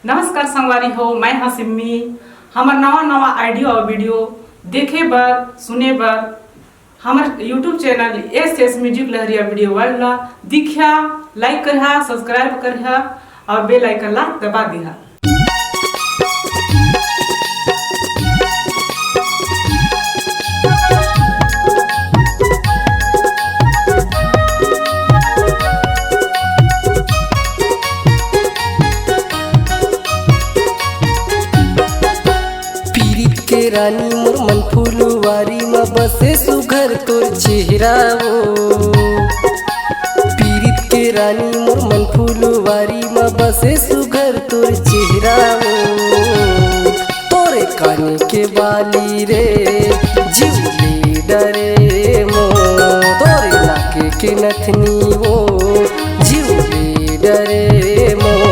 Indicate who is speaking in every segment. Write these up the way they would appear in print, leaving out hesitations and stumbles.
Speaker 1: नमस्कार संगवारी हो, मैं हाँ सिम्मी। हमार नवा आइडियो और वीडियो देखे बर सुने बर हमार यूट्यूब चैनल एस म्यूजिक लहरिया वीडियो वाला दिखा, लाइक करिहा, सब्सक्राइब करिहा और बेल आइकन ला दबा दिहा।
Speaker 2: रानी मोर मन फुलवारी में बसे सुघर तोर चेहरा वो। पीरित के रानी मोर मन फुलवारी में बसे सुघर तोर चेहरा वो। तोरे काने के बाली रे जीवली डरे मो, तोरे नाके के नथनी वो जीवली डरे मोर।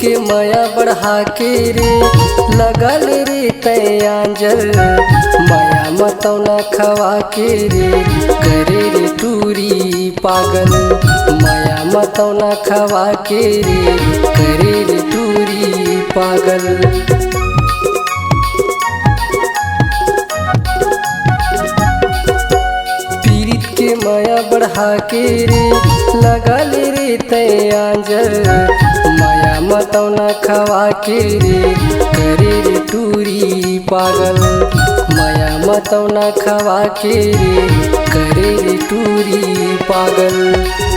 Speaker 2: के माया बढ़ा के रे लगल रे तयांजल, माया मतौना खवा के रे करे रे टूरी पागल। माया मतौना खवा के रे करे रे टूरी पागल। पीरित के माया बढ़ा के रे लगल रे तयांजल, माया मतौना खवा के रे करे रे टूरी पागल। माया मतौना खवा के रे करे रे टूरी पागल।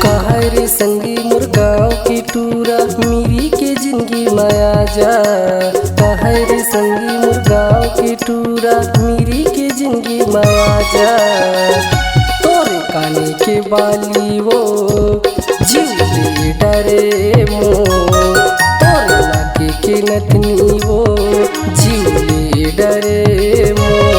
Speaker 2: कहा रे संगी मोर गाँव की टूरा मेरी के जिंदगी माया जा। कहा रे संगी मोर गाँव की टूरा मेरी के जिंदगी माया जा। तोरे काने के बाली वो जीवली डरे मो, तोरे नाके के नथनी वो जीवली डरे मोर।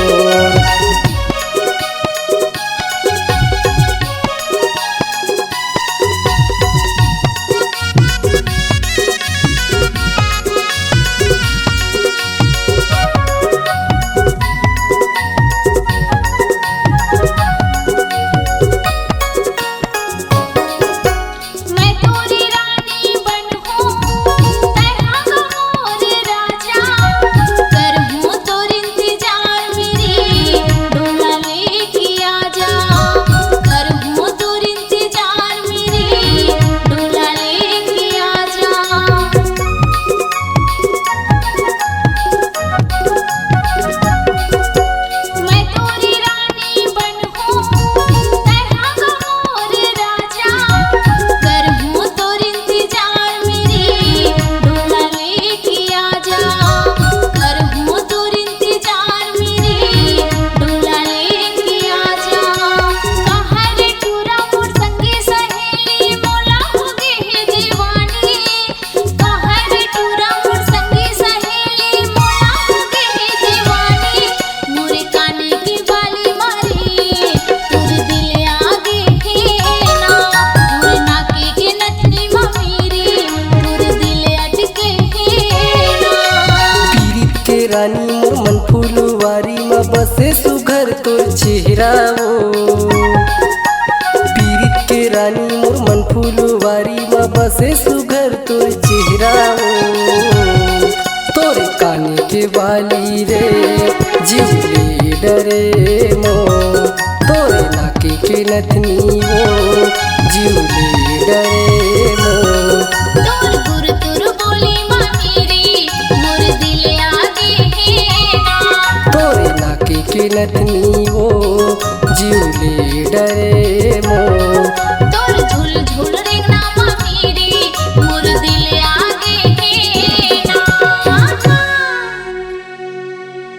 Speaker 2: रानी मोर मन फुलवारी में बसे सुघर तोर चेहरा वो। पीरित के रानी मोर मन फुलवारी में बसे सुघर तोर चेहरा वो। तोरे काने के बाली रे जीवली डरे मो, तोरे नाके के नथनी वो जीवली डरे मो। के नथनी वो जीवली डरे